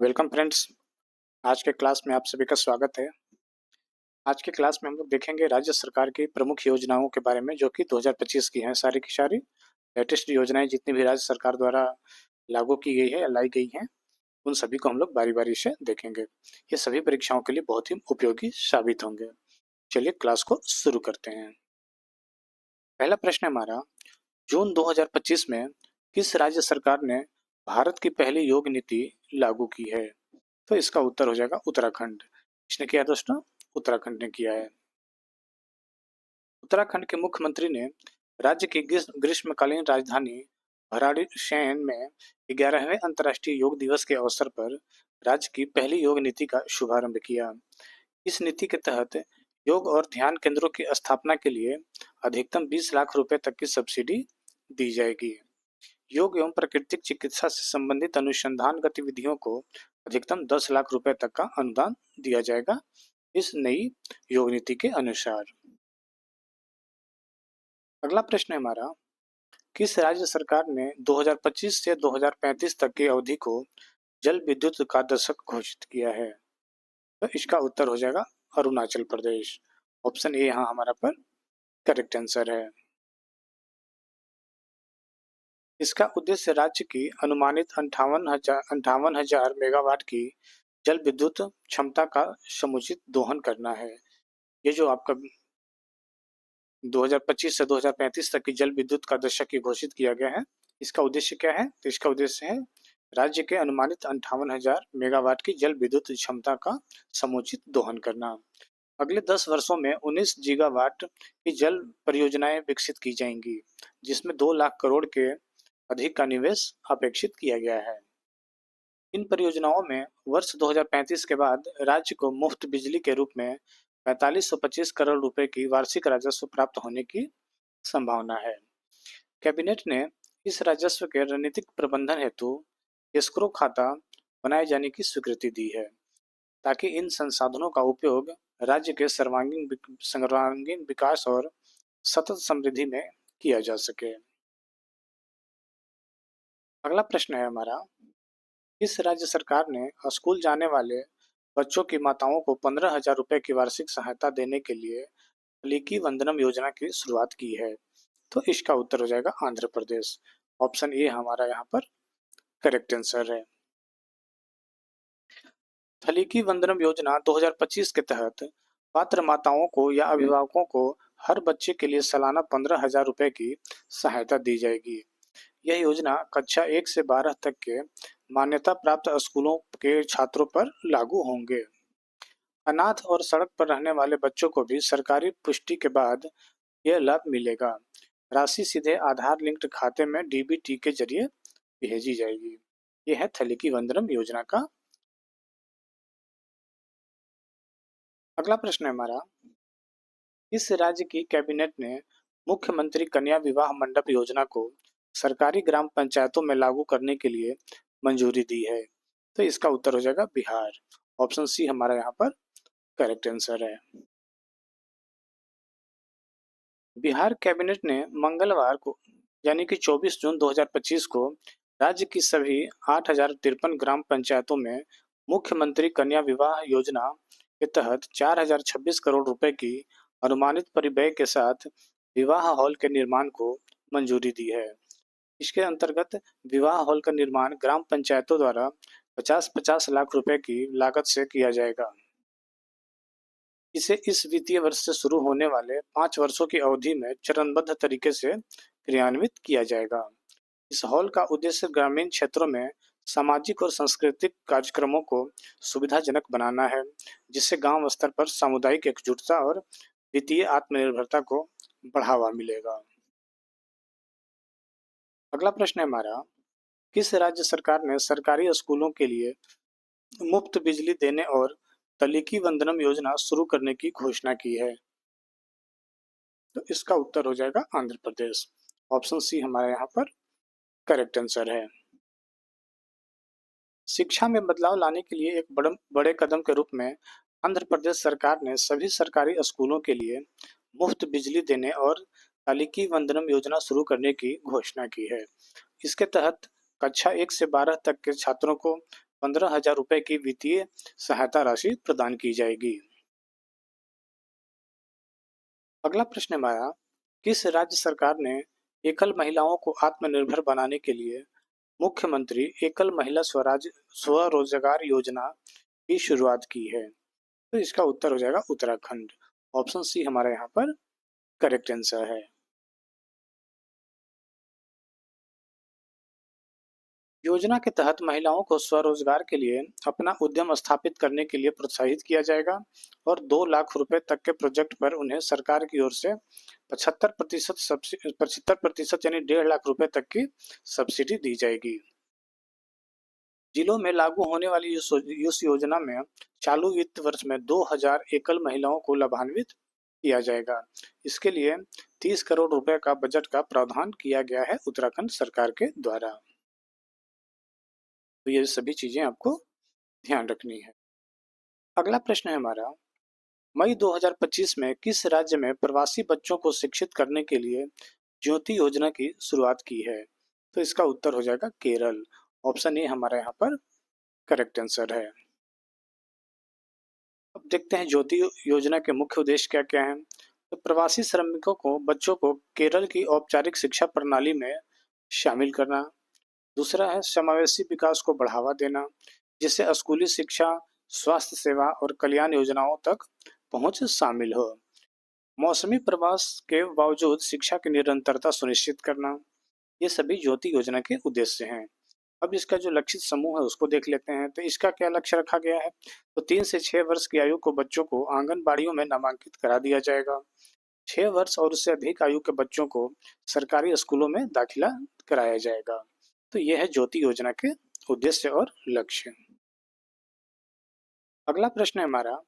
Welcome friends. आज के class में आप सभी का स्वागत है। आज के क्लास में हम लोग देखेंगे राज्य सरकार की प्रमुख योजनाओं के बारे में जो कि 2025 की हैं। सारी की सारी लेटेस्ट योजनाएं जितनी भी राज्य सरकार द्वारा लागू की गई है या लाई गई हैं, उन सभी को हम लोग बारी बारी से देखेंगे। ये सभी परीक्षाओं के लिए बहुत ही उपयोगी साबित होंगे। चलिए क्लास को शुरू करते हैं। पहला प्रश्न है हमारा, जून 2025 में किस राज्य सरकार ने भारत की पहली योग नीति लागू की है? तो इसका उत्तर हो जाएगा उत्तराखंड। इसने किया दोस्तों, उत्तराखंड ने किया है। उत्तराखंड के मुख्यमंत्री ने राज्य की ग्रीष्मकालीन राजधानी भराड़ीसैंण में 11वें अंतर्राष्ट्रीय योग दिवस के अवसर पर राज्य की पहली योग नीति का शुभारंभ किया। इस नीति के तहत योग और ध्यान केंद्रों की स्थापना के लिए अधिकतम 20 लाख रुपए तक की सब्सिडी दी जाएगी। योग एवं प्राकृतिक चिकित्सा से संबंधित अनुसंधान गतिविधियों को अधिकतम 10 लाख रुपए तक का अनुदान दिया जाएगा इस नई योग नीति के अनुसार। अगला प्रश्न है हमारा, किस राज्य सरकार ने 2025 से 2035 तक की अवधि को जल विद्युत का दशक घोषित किया है? तो इसका उत्तर हो जाएगा अरुणाचल प्रदेश। ऑप्शन ए यहाँ हमारा पर करेक्ट आंसर है। इसका उद्देश्य राज्य की अनुमानित 58,000 मेगावाट की जल विद्युत क्षमता का समुचित दोहन करना है। ये जो आपका 2025 से 2035 तक की जल विद्युत का दशक की घोषित किया गया है, इसका उद्देश्य क्या है? तो इसका उद्देश्य है राज्य के अनुमानित 58,000 मेगावाट की जल विद्युत क्षमता का समुचित दोहन करना। अगले 10 वर्षों में 19 गीगावाट की जल परियोजनाएं विकसित की जाएंगी, जिसमें 2 लाख करोड़ के अधिक का निवेश अपेक्षित किया गया है। इन परियोजनाओं में वर्ष 2035 के बाद राज्य को मुफ्त बिजली के रूप में 4525 करोड़ रुपए की वार्षिक राजस्व प्राप्त होने की संभावना है। कैबिनेट ने इस राजस्व के रणनीतिक प्रबंधन हेतु एस्क्रो खाता बनाए जाने की स्वीकृति दी है, ताकि इन संसाधनों का उपयोग राज्य के सर्वांगीण विकास और सतत समृद्धि में किया जा सके। अगला प्रश्न है हमारा, इस राज्य सरकार ने स्कूल जाने वाले बच्चों की माताओं को 15,000 रुपए की वार्षिक सहायता देने के लिए तलीकी वंदनम योजना की शुरुआत की है। तो इसका उत्तर हो जाएगा आंध्र प्रदेश। ऑप्शन ए हमारा यहाँ पर करेक्ट आंसर है। तलीकी वंदनम योजना 2025 के तहत पात्र माताओं को या अभिभावकों को हर बच्चे के लिए सालाना 15,000 रुपए की सहायता दी जाएगी। यह योजना कक्षा 1 से 12 तक के मान्यता प्राप्त स्कूलों के छात्रों पर लागू होंगे। अनाथ और सड़क पर रहने वाले बच्चों को भी सरकारी पुष्टि के बाद यह लाभ मिलेगा। राशि सीधे आधार लिंक्ड खाते में डीबीटी के जरिए भेजी जाएगी। यह है तलीकी वंदनम योजना का। अगला प्रश्न है हमारा, इस राज्य की कैबिनेट ने मुख्यमंत्री कन्या विवाह मंडप योजना को सरकारी ग्राम पंचायतों में लागू करने के लिए मंजूरी दी है। तो इसका उत्तर हो जाएगा बिहार। ऑप्शन सी हमारा यहाँ पर करेक्ट आंसर है। बिहार कैबिनेट ने मंगलवार को यानी कि 24 जून 2025 को राज्य की सभी 8,053 ग्राम पंचायतों में मुख्यमंत्री कन्या विवाह योजना के तहत 4,026 करोड़ रुपए की अनुमानित परिव्यय के साथ विवाह हॉल के निर्माण को मंजूरी दी है। इसके अंतर्गत विवाह हॉल का निर्माण ग्राम पंचायतों द्वारा 50-50 लाख रुपए की लागत से किया जाएगा। इसे इस वित्तीय वर्ष से शुरू होने वाले 5 वर्षों की अवधि में चरणबद्ध तरीके से क्रियान्वित किया जाएगा। इस हॉल का उद्देश्य ग्रामीण क्षेत्रों में सामाजिक और सांस्कृतिक कार्यक्रमों को सुविधाजनक बनाना है, जिससे गांव स्तर पर सामुदायिक एकजुटता और वित्तीय आत्मनिर्भरता को बढ़ावा मिलेगा। अगला प्रश्न है हमारा, किस राज्य सरकार ने सरकारी स्कूलों के लिए मुफ्त बिजली देने और तलीकी वंदनम योजना शुरू करने की घोषणा की है? तो इसका उत्तर हो जाएगा आंध्र प्रदेश। ऑप्शन सी हमारे यहाँ पर करेक्ट आंसर है। शिक्षा में बदलाव लाने के लिए एक बड़े कदम के रूप में आंध्र प्रदेश सरकार ने सभी सरकारी स्कूलों के लिए मुफ्त बिजली देने और तलीकी वंदनम योजना शुरू करने की घोषणा की है। इसके तहत कक्षा 1 से 12 तक के छात्रों को 15,000 रुपए की वित्तीय सहायता राशि प्रदान की जाएगी। अगला प्रश्न हमारा, किस राज्य सरकार ने एकल महिलाओं को आत्मनिर्भर बनाने के लिए मुख्यमंत्री एकल महिला स्वरोजगार योजना की शुरुआत की है? तो इसका उत्तर हो जाएगा उत्तराखंड। ऑप्शन सी हमारा यहाँ पर करेक्ट आंसर है। योजना के तहत महिलाओं को स्वरोजगार के लिए अपना उद्यम स्थापित करने के लिए प्रोत्साहित किया जाएगा और 2 लाख रुपए तक के प्रोजेक्ट पर उन्हें सरकार की ओर से 75% यानी 1.5 लाख रुपए तक की सब्सिडी दी जाएगी। जिलों में लागू होने वाली इस योजना में चालू वित्त वर्ष में 2000 एकल महिलाओं को लाभान्वित किया जाएगा। इसके लिए 30 करोड़ रुपए का बजट का प्रावधान किया गया है उत्तराखंड सरकार के द्वारा। तो ये सभी चीजें आपको ध्यान रखनी है। अगला प्रश्न है हमारा, मई 2025 में किस राज्य में प्रवासी बच्चों को शिक्षित करने के लिए ज्योति योजना की शुरुआत की है? तो इसका उत्तर हो जाएगा केरल। ऑप्शन ए हमारा यहाँ पर करेक्ट आंसर है। अब देखते हैं ज्योति योजना के मुख्य उद्देश्य क्या क्या हैं। तो प्रवासी श्रमिकों को बच्चों को केरल की औपचारिक शिक्षा प्रणाली में शामिल करना। दूसरा है समावेशी विकास को बढ़ावा देना, जिससे स्कूली शिक्षा, स्वास्थ्य सेवा और कल्याण योजनाओं तक पहुंच शामिल हो। मौसमी प्रवास के बावजूद शिक्षा की निरंतरता सुनिश्चित करना, ये सभी ज्योति योजना के उद्देश्य हैं। अब इसका जो लक्षित समूह है उसको देख लेते हैं। तो इसका क्या लक्ष्य रखा गया है? तो 3 से 6 वर्ष की आयु को बच्चों को आंगनबाड़ियों में नामांकित करा दिया जाएगा। 6 वर्ष और उससे अधिक आयु के बच्चों को सरकारी स्कूलों में दाखिला कराया जाएगा। तो यह है ज्योति योजना के उद्देश्य और लक्ष्य। अगला प्रश्न है हमारा,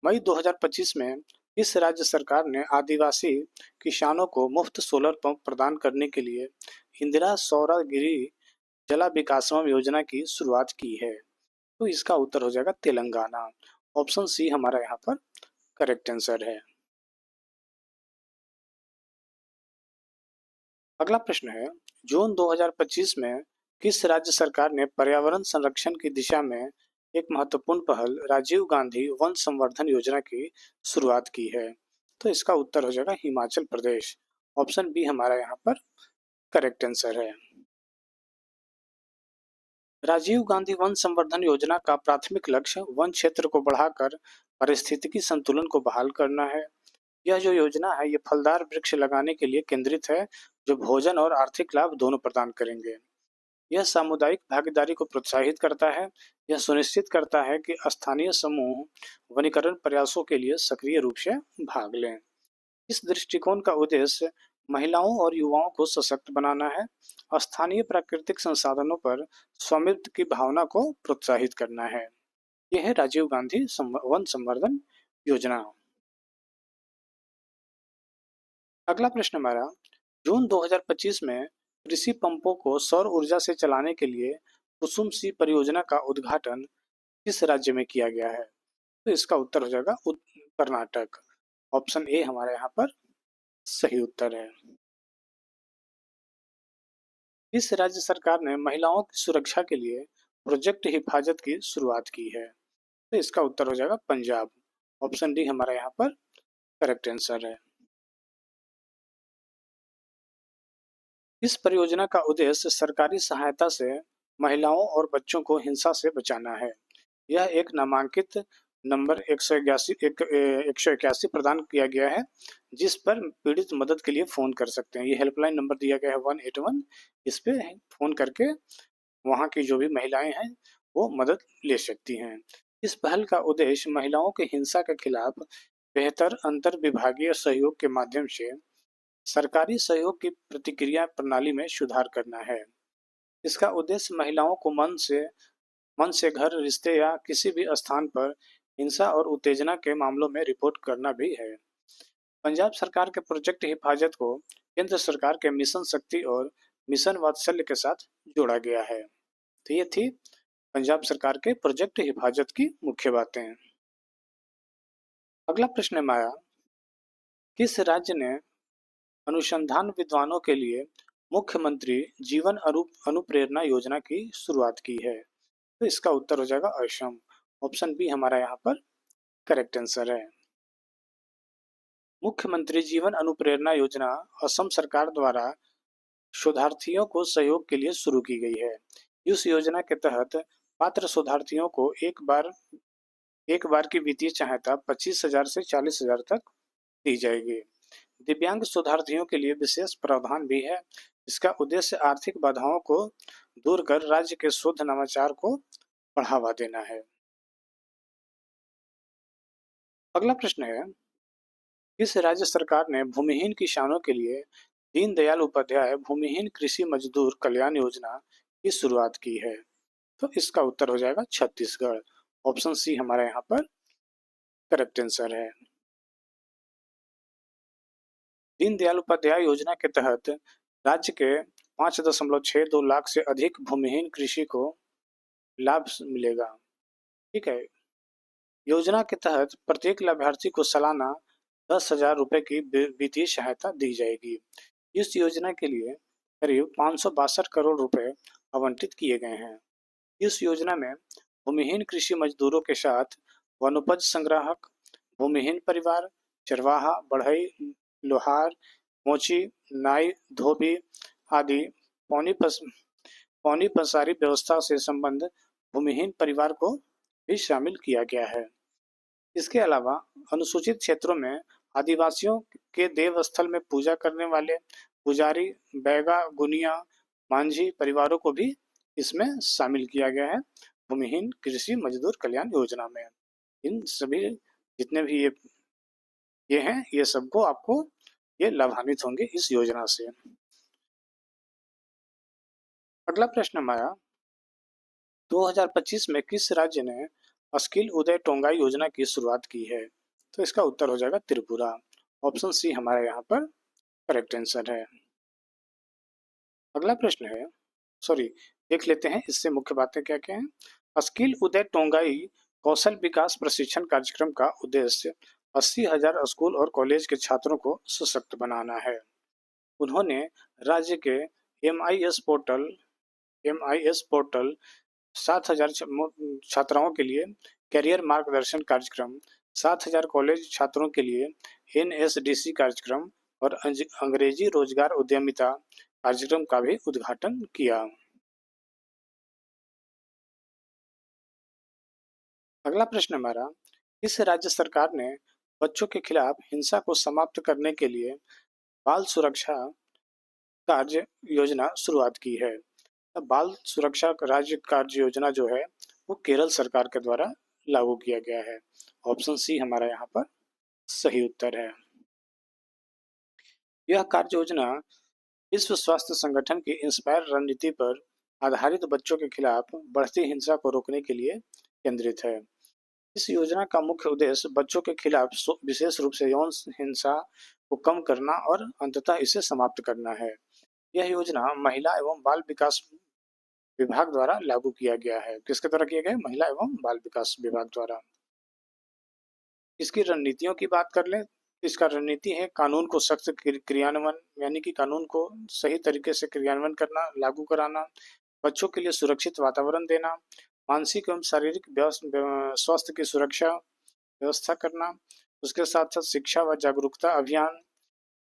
मई 2025 में इस राज्य सरकार ने आदिवासी किसानों को मुफ्त सोलर पंप प्रदान करने के लिए इंदिरा सौरगिरी जला विकासम योजना की शुरुआत की है। तो इसका उत्तर हो जाएगा तेलंगाना। ऑप्शन सी हमारा यहाँ पर करेक्ट आंसर है। अगला प्रश्न है, जून 2025 में किस राज्य सरकार ने पर्यावरण संरक्षण की दिशा में एक महत्वपूर्ण पहल राजीव गांधी वन संवर्धन योजना की शुरुआत की है? तो इसका उत्तर हो जाएगा हिमाचल प्रदेश। ऑप्शन बी हमारा यहाँ पर करेक्ट आंसर है। राजीव गांधी वन संवर्धन योजना का प्राथमिक लक्ष्य वन क्षेत्र को बढ़ाकर पारिस्थितिकी संतुलन को बहाल करना है। यह जो योजना है ये फलदार वृक्ष लगाने के लिए केंद्रित है, जो भोजन और आर्थिक लाभ दोनों प्रदान करेंगे। यह सामुदायिक भागीदारी को प्रोत्साहित करता है। यह सुनिश्चित करता है कि स्थानीय समूह वनीकरण प्रयासों के लिए सक्रिय रूप से भाग लें। इस दृष्टिकोण का उद्देश्य महिलाओं और युवाओं को सशक्त बनाना है, स्थानीय प्राकृतिक संसाधनों पर स्वामित्व की भावना को प्रोत्साहित करना है। यह है राजीव गांधी वन संवर्धन योजना। अगला प्रश्न हमारा, जून 2025 में कृषि पंपों को सौर ऊर्जा से चलाने के लिए कुसुम सी परियोजना का उद्घाटन किस राज्य में किया गया है? तो इसका उत्तर हो जाएगा कर्नाटक। ऑप्शन ए हमारे यहाँ पर सही उत्तर है। इस राज्य सरकार ने महिलाओं की सुरक्षा के लिए प्रोजेक्ट हिफाजत की शुरुआत की है? तो इसका उत्तर हो जाएगा पंजाब। ऑप्शन डी हमारा यहाँ पर करेक्ट आंसर है। इस परियोजना का उद्देश्य सरकारी सहायता से महिलाओं और बच्चों को हिंसा से बचाना है। यह एक नामांकित नंबर 181 प्रदान किया गया है, जिस पर पीड़ित मदद के लिए फोन कर सकते हैं। ये हेल्पलाइन नंबर दिया गया है 181। इस पे फोन करके वहाँ की जो भी महिलाएं हैं वो मदद ले सकती हैं। इस पहल का उद्देश्य महिलाओं के हिंसा के खिलाफ बेहतर अंतर विभागीय सहयोग के माध्यम से सरकारी सहयोग की प्रतिक्रिया प्रणाली में सुधार करना है। इसका उद्देश्य महिलाओं को मन से घर, रिश्ते या किसी भी स्थान पर हिंसा और उत्तेजना के मामलों में रिपोर्ट करना भी है। पंजाब सरकार के प्रोजेक्ट हिफाजत को केंद्र सरकार के मिशन शक्ति और मिशन वात्सल्य के साथ जोड़ा गया है। तो ये थी पंजाब सरकार के प्रोजेक्ट हिफाजत की मुख्य बातें। अगला प्रश्न है हमारा, किस राज्य ने अनुसंधान विद्वानों के लिए मुख्यमंत्री जीवन अनुप्रेरणा योजना की शुरुआत की है? तो इसका उत्तर हो जाएगा असम। ऑप्शन बी हमारा यहाँ पर करेक्ट आंसर है। मुख्यमंत्री जीवन अनुप्रेरणा योजना असम सरकार द्वारा शोधार्थियों को सहयोग के लिए शुरू की गई है। इस योजना के तहत पात्र शोधार्थियों को एक बार की वित्तीय सहायता 25,000 से 40,000 तक दी जाएगी। दिव्यांग शोधार्थियों के लिए विशेष प्रावधान भी है। इसका उद्देश्य आर्थिक बाधाओं को दूर कर राज्य के शोध नवाचार को बढ़ावा देना है। अगला प्रश्न है, इस राज्य सरकार ने भूमिहीन किसानों के लिए दीनदयाल उपाध्याय भूमिहीन कृषि मजदूर कल्याण योजना की शुरुआत की है। तो इसका उत्तर हो जाएगा छत्तीसगढ़। ऑप्शन सी हमारा यहाँ पर करेक्ट आंसर है। दीनदयाल उपाध्याय योजना के तहत राज्य के 5.62 लाख से अधिक भूमिहीन कृषि को लाभ मिलेगा। ठीक है। योजना के तहत प्रत्येक लाभार्थी को सालाना 10,000 रुपए की वित्तीय सहायता दी जाएगी। इस योजना के लिए करीब 562 करोड़ रुपए आवंटित किए गए हैं। इस योजना में भूमिहीन कृषि मजदूरों के साथ वनोपज संग्राहक, भूमिहीन परिवार, चरवाहा, बढ़ई, लोहार, मोची, नाई, धोबी आदि पौनी पस, पौनी पसारी व्यवस्था से संबंध भूमिहीन परिवार को भी शामिल किया गया है। इसके अलावा अनुसूचित क्षेत्रों में आदिवासियों के देव स्थल में पूजा करने वाले पुजारी, बैगा, गुनिया, मांझी परिवारों को भी इसमें शामिल किया गया है भूमिहीन कृषि मजदूर कल्याण योजना में। इन सभी जितने भी ये हैं, ये सबको आपको ये लाभान्वित होंगे इस योजना से। अगला प्रश्न हमारा, 2025 में किस राज्य ने स्किल उदय टोंगाई योजना की शुरुआत की है? तो इसका उत्तर हो जाएगा त्रिपुरा। ऑप्शन सी हमारा यहाँ पर करेक्ट आंसर है। अगला प्रश्न है, सॉरी, देख लेते हैं इससे मुख्य बातें क्या क्या हैं। स्किल उदय टोंगाई कौशल विकास प्रशिक्षण कार्यक्रम का उद्देश्य 80,000 स्कूल और कॉलेज के छात्रों को सशक्त बनाना है। उन्होंने राज्य के एम आई एस पोर्टल 7,000 छात्राओं के लिए करियर मार्गदर्शन कार्यक्रम, 7,000 कॉलेज छात्रों के लिए NSDC कार्यक्रम और अंग्रेजी रोजगार उद्यमिता कार्यक्रम का भी उद्घाटन किया। अगला प्रश्न हमारा, इस राज्य सरकार ने बच्चों के खिलाफ हिंसा को समाप्त करने के लिए बाल सुरक्षा कार्य योजना शुरुआत की है। बाल सुरक्षा राज्य कार्य योजना जो है वो केरल सरकार के द्वारा लागू किया गया है। ऑप्शन सी हमारा यहाँ पर सही उत्तर है। यह कार्य योजना विश्व स्वास्थ्य संगठन की इंस्पायर रणनीति पर आधारित बच्चों के खिलाफ बढ़ती हिंसा को रोकने के लिए केंद्रित है। इस योजना का मुख्य उद्देश्य बच्चों के खिलाफ विशेष रूप से यौन हिंसा को कम करना और अंततः इसे समाप्त करना है। यह योजना महिला एवं बाल विकास विभाग द्वारा लागू किया गया है। किसके द्वारा किया गया है? महिला एवं बाल विकास विभाग द्वारा। इसकी रणनीतियों की बात कर लें, इसका रणनीति है कानून को सख्त क्रियान्वयन, यानी कि कानून को सही तरीके से क्रियान्वयन करना, लागू कराना, बच्चों के लिए सुरक्षित वातावरण देना, मानसिक एवं शारीरिक स्वास्थ्य की सुरक्षा व्यवस्था करना, उसके साथ साथ शिक्षा व जागरूकता अभियान,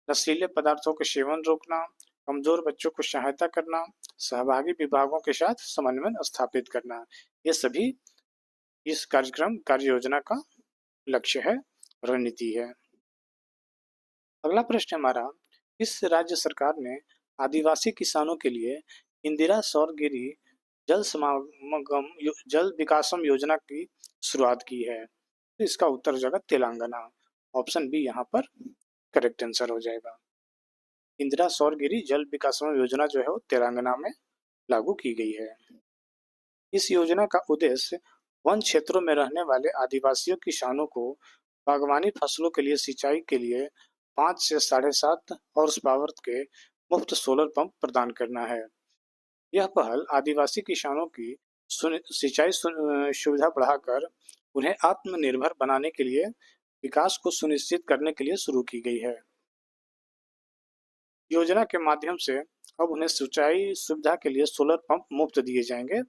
नशीले पदार्थों के सेवन रोकना, कमजोर बच्चों को सहायता करना, सहभागी विभागों के साथ समन्वय स्थापित करना, ये सभी इस कार्य योजना का लक्ष्य है, रणनीति है। अगला प्रश्न हमारा, इस राज्य सरकार ने आदिवासी किसानों के लिए इंदिरा सौर गिरी जल विकासम योजना की शुरुआत की है। तो इसका उत्तर हो जाएगा तेलंगाना। ऑप्शन बी यहाँ पर करेक्ट आंसर हो जाएगा। इंदिरा सौर गिरी जल विकासम योजना जो है वो तेलंगाना में लागू की गई है। इस योजना का उद्देश्य वन क्षेत्रों में रहने वाले आदिवासी किसानों को बागवानी फसलों के लिए सिंचाई के लिए 5 से 7.5 हॉर्स पावर के मुफ्त सोलर पंप प्रदान करना है। यह पहल आदिवासी किसानों की सिंचाई सुविधा बढ़ाकर उन्हें आत्मनिर्भर बनाने के लिए विकास को सुनिश्चित करने के लिए शुरू की गई है। योजना के माध्यम से अब उन्हें सिंचाई सुविधा के लिए सोलर पंप मुफ्त दिए जाएंगे,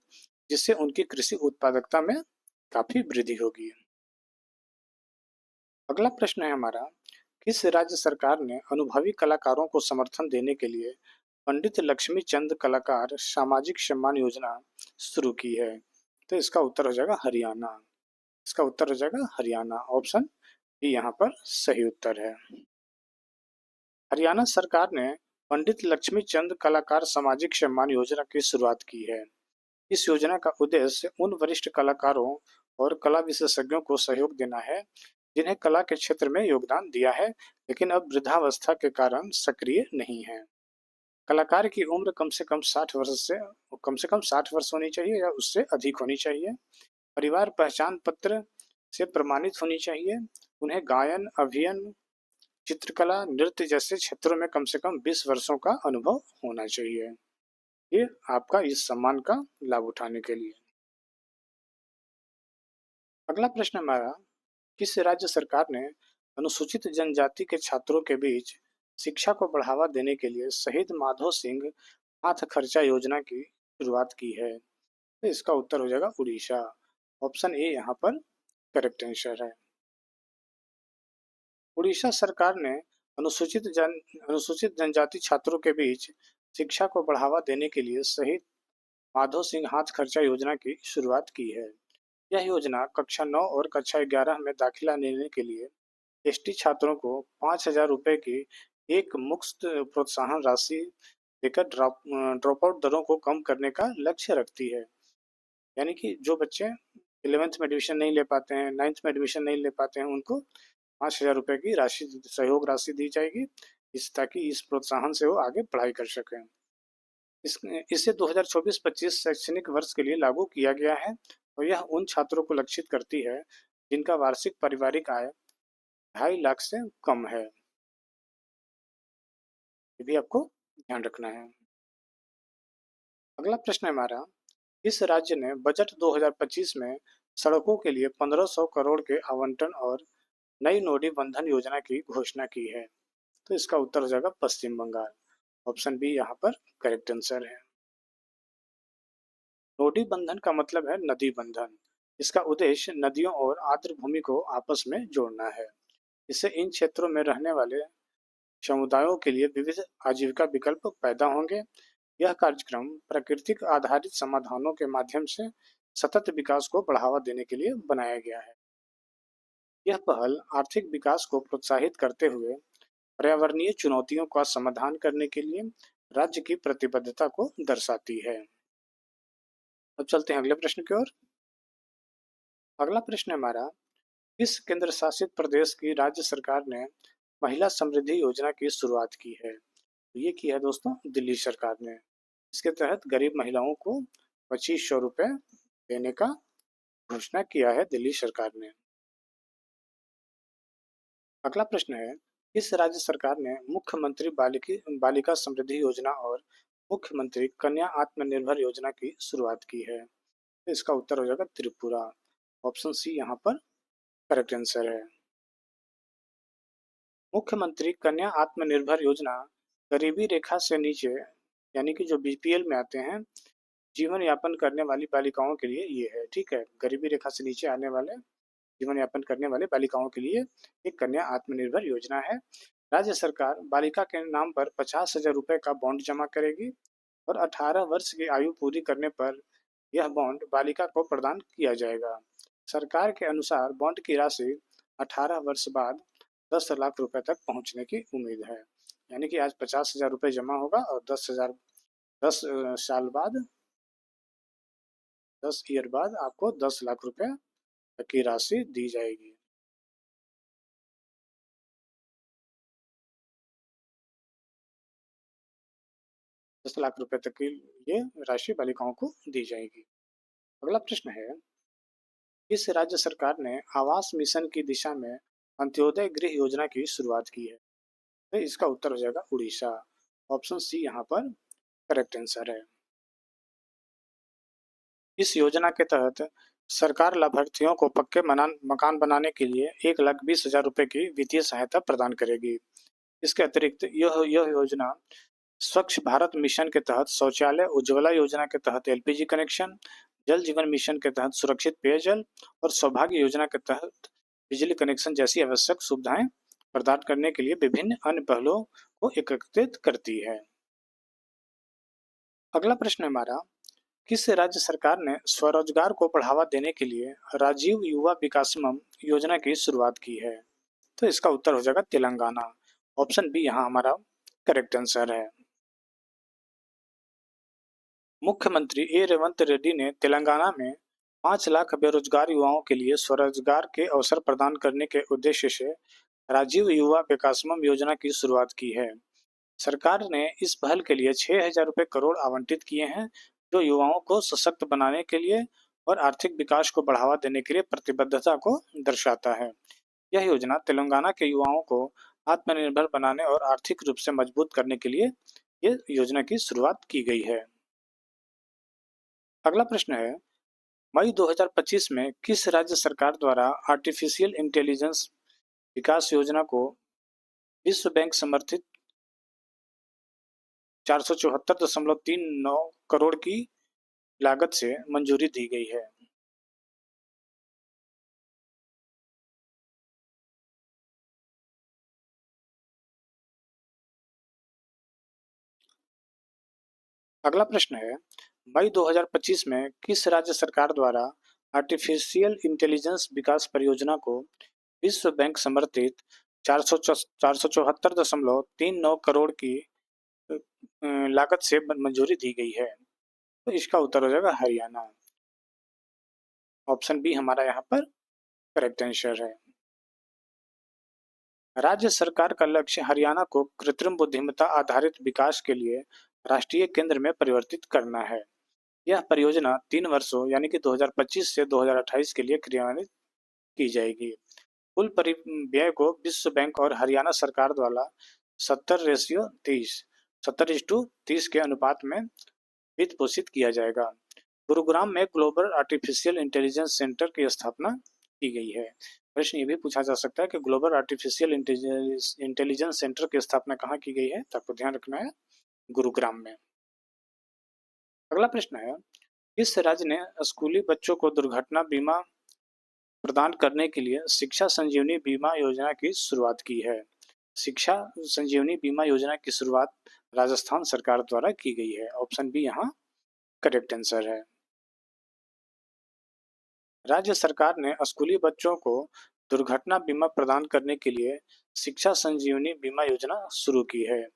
जिससे उनकी कृषि उत्पादकता में काफी वृद्धि होगी। अगला प्रश्न है हमारा, किस राज्य सरकार ने अनुभवी कलाकारों को समर्थन देने के लिए पंडित लक्ष्मी चंद कलाकार सामाजिक सम्मान योजना शुरू की है? तो इसका उत्तर हो जाएगा हरियाणा। इसका उत्तर हो जाएगा हरियाणा। ऑप्शन बी यहाँ पर सही उत्तर है। हरियाणा सरकार ने पंडित लक्ष्मी चंद कलाकार सामाजिक सम्मान योजना की शुरुआत की है। इस योजना का उद्देश्य उन वरिष्ठ कलाकारों और कला विशेषज्ञों को सहयोग देना है जिन्हें कला के क्षेत्र में योगदान दिया है लेकिन अब वृद्धावस्था के कारण सक्रिय नहीं है। कलाकार की उम्र कम से कम 60 वर्ष होनी चाहिए या उससे अधिक होनी चाहिए। परिवार पहचान पत्र से प्रमाणित होनी चाहिए। उन्हें गायन, अभिनय, चित्रकला, नृत्य जैसे क्षेत्रों में कम से कम 20 वर्षों का अनुभव होना चाहिए। ये आपका इस सम्मान का लाभ उठाने के लिए। अगला प्रश्न हमारा, किस राज्य सरकार ने अनुसूचित जनजाति के छात्रों के बीच शिक्षा को बढ़ावा देने के लिए शहीद माधो सिंह हाथ खर्चा योजना की शुरुआत की है? तो इसका उत्तर हो जाएगा उड़ीसा। ऑप्शन ए यहाँ पर करेक्ट आंसर है। उड़ीसा सरकार ने अनुसूचित जनजाति छात्रों के बीच शिक्षा को बढ़ावा देने के लिए शहीद माधो सिंह हाथ खर्चा योजना की शुरुआत की है। यह योजना कक्षा 9 और कक्षा 11 में दाखिला लेने के लिए एसटी छात्रों को 5,000 रुपए की एक मुफ्त प्रोत्साहन राशि देकर ड्रॉप आउट दरों को कम करने का लक्ष्य रखती है। यानी कि जो बच्चे 11th में एडमिशन नहीं ले पाते हैं, 9th में एडमिशन नहीं ले पाते हैं, उनको 5,000 रुपए की राशि, सहयोग राशि दी जाएगी ताकि इस प्रोत्साहन से वो आगे पढ़ाई कर सकें। इसे 2024-25 शैक्षणिक वर्ष के लिए लागू किया गया है और यह उन छात्रों को लक्षित करती है जिनका वार्षिक पारिवारिक आय 2.5 लाख से कम है। ये भी आपको ध्यान रखना है। अगला प्रश्न है हमारा, इस राज्य ने बजट 2025 में सड़कों के लिए 1500 करोड़ के आवंटन और नई नोडी बंधन योजना की घोषणा की है? तो इसका उत्तर हो जाएगा पश्चिम बंगाल। ऑप्शन बी यहाँ पर करेक्ट आंसर है। नोडी बंधन का मतलब है नदी बंधन। इसका उद्देश्य नदियों और आर्द्र भूमि को आपस में जोड़ना है। इससे इन क्षेत्रों में रहने वाले समुदायों के लिए विविध आजीविका विकल्प पैदा होंगे। यह कार्यक्रम प्राकृतिक आधारित समाधानों के माध्यम से सतत विकास को बढ़ावा देने के लिए बनाया गया है। यह पहल आर्थिक विकास को प्रोत्साहित करते हुए पर्यावरणीय चुनौतियों का समाधान करने के लिए राज्य की प्रतिबद्धता को दर्शाती है। अब चलते हैं अगले प्रश्न की ओर। अगला प्रश्न है हमारा, किस केंद्र शासित प्रदेश की राज्य सरकार ने महिला समृद्धि योजना की शुरुआत की है? तो ये की है दोस्तों दिल्ली सरकार ने। इसके तहत गरीब महिलाओं को 2500 रुपए देने का घोषणा किया है दिल्ली सरकार ने। अगला प्रश्न है, किस राज्य सरकार ने मुख्यमंत्री बालिका समृद्धि योजना और मुख्यमंत्री कन्या आत्मनिर्भर योजना की शुरुआत की है? तो इसका उत्तर हो जाएगा त्रिपुरा। ऑप्शन सी यहाँ पर करेक्ट आंसर है। मुख्यमंत्री कन्या आत्मनिर्भर योजना गरीबी रेखा से नीचे यानी कि जो बीपीएल में आते हैं जीवन यापन करने वाली बालिकाओं के लिए ये है। ठीक है, गरीबी रेखा से नीचे आने वाले जीवन यापन करने वाले बालिकाओं के लिए एक कन्या आत्मनिर्भर योजना है। राज्य सरकार बालिका के नाम पर 50,000 रुपए का बॉन्ड जमा करेगी और 18 वर्ष की आयु पूरी करने पर यह बॉन्ड बालिका को प्रदान किया जाएगा। सरकार के अनुसार बॉन्ड की राशि 18 वर्ष बाद 10 लाख रुपए तक पहुंचने की उम्मीद है। यानी कि आज 50,000 रुपए जमा होगा और 10 साल बाद 10 ईयर बाद आपको 10 लाख रुपए की राशि दी जाएगी। 10 लाख रुपए तक की ये राशि बालिकाओं को दी जाएगी। अगला प्रश्न है, किस राज्य सरकार ने आवास मिशन की दिशा में अंत्योदय गृह योजना की शुरुआत की है? तो इसका उत्तर हो जाएगा उड़ीसा। ऑप्शन सी यहाँ पर करेक्ट आंसर है। इस योजना के तहत सरकार लाभार्थियों को पक्के मकान बनाने के लिए 1,20,000 रुपए की वित्तीय सहायता प्रदान करेगी। इसके अतिरिक्त यह योजना स्वच्छ भारत मिशन के तहत शौचालय, उज्ज्वला योजना के तहत एलपीजी कनेक्शन, जल जीवन मिशन के तहत सुरक्षित पेयजल और सौभाग्य योजना के तहत बिजली कनेक्शन जैसी आवश्यक सुविधाएं प्रदान करने के लिए विभिन्न अन्य पहलों को एकीकृत करती है। अगला प्रश्न है हमारा, किस राज्य सरकार ने स्वरोजगार को बढ़ावा देने के लिए राजीव युवा विकासम योजना की शुरुआत की है? तो इसका उत्तर हो जाएगा तेलंगाना। ऑप्शन बी यहाँ हमारा करेक्ट आंसर है। मुख्यमंत्री ए रेवंत रेड्डी ने तेलंगाना में 5 लाख बेरोजगार युवाओं के लिए स्वरोजगार के अवसर प्रदान करने के उद्देश्य से राजीव युवा विकासम योजना की शुरुआत की है। सरकार ने इस पहल के लिए 6,000 रुपये करोड़ आवंटित किए हैं, जो युवाओं को सशक्त बनाने के लिए और आर्थिक विकास को बढ़ावा देने के लिए प्रतिबद्धता को दर्शाता है। यह योजना तेलंगाना के युवाओं को आत्मनिर्भर बनाने और आर्थिक रूप से मजबूत करने के लिए ये योजना की शुरुआत की गई है। अगला प्रश्न है, मई 2025 में किस राज्य सरकार द्वारा आर्टिफिशियल इंटेलिजेंस विकास योजना को विश्व बैंक समर्थित 474.39 करोड़ की लागत से मंजूरी दी गई है? अगला प्रश्न है, मई 2025 में किस राज्य सरकार द्वारा आर्टिफिशियल इंटेलिजेंस विकास परियोजना को विश्व बैंक समर्थित 474.39 करोड़ की लागत से मंजूरी दी गई है? तो इसका उत्तर हो जाएगा हरियाणा। ऑप्शन बी हमारा यहाँ पर करेक्ट आंसर है। राज्य सरकार का लक्ष्य हरियाणा को कृत्रिम बुद्धिमत्ता आधारित विकास के लिए राष्ट्रीय केंद्र में परिवर्तित करना है। यह परियोजना 3 वर्षों यानी कि 2025 से 2028 के लिए क्रियान्वित की जाएगी। कुल व्यय को विश्व बैंक और हरियाणा सरकार द्वारा 70:30 के अनुपात में वित्त पोषित किया जाएगा। गुरुग्राम में ग्लोबल आर्टिफिशियल इंटेलिजेंस सेंटर की स्थापना की गई है। प्रश्न ये भी पूछा जा सकता है कि ग्लोबल आर्टिफिशियल इंटेलिजेंस सेंटर की स्थापना कहाँ की गई है, तो आपको ध्यान रखना है गुरुग्राम में। अगला प्रश्न है, किस राज्य ने स्कूली बच्चों को दुर्घटना बीमा प्रदान करने के लिए शिक्षा संजीवनी बीमा योजना की शुरुआत की है? शिक्षा संजीवनी बीमा योजना की शुरुआत राजस्थान सरकार द्वारा की गई है। ऑप्शन बी यहाँ करेक्ट आंसर है। राज्य सरकार ने स्कूली बच्चों को दुर्घटना बीमा प्रदान करने के लिए शिक्षा संजीवनी बीमा योजना शुरू की है।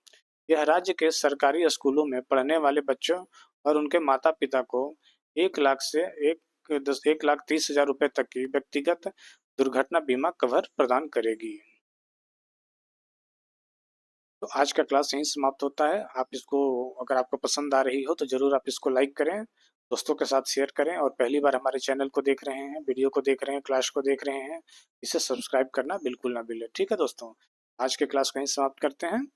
यह राज्य के सरकारी स्कूलों में पढ़ने वाले बच्चों और उनके माता पिता को 1 लाख से 1,30,000 रुपए तक की व्यक्तिगत दुर्घटना बीमा कवर प्रदान करेगी। तो आज का क्लास यहीं समाप्त होता है। आप इसको, अगर आपको पसंद आ रही हो तो ज़रूर आप इसको लाइक करें, दोस्तों के साथ शेयर करें, और पहली बार हमारे चैनल को देख रहे हैं, वीडियो को देख रहे हैं, क्लास को देख रहे हैं, इसे सब्सक्राइब करना बिल्कुल ना भूलें। ठीक है दोस्तों, आज के क्लास को यहीं समाप्त करते हैं।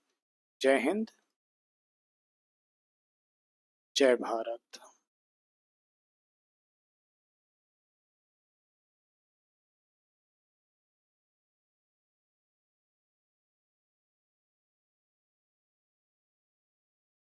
जय हिंद, जय भारत।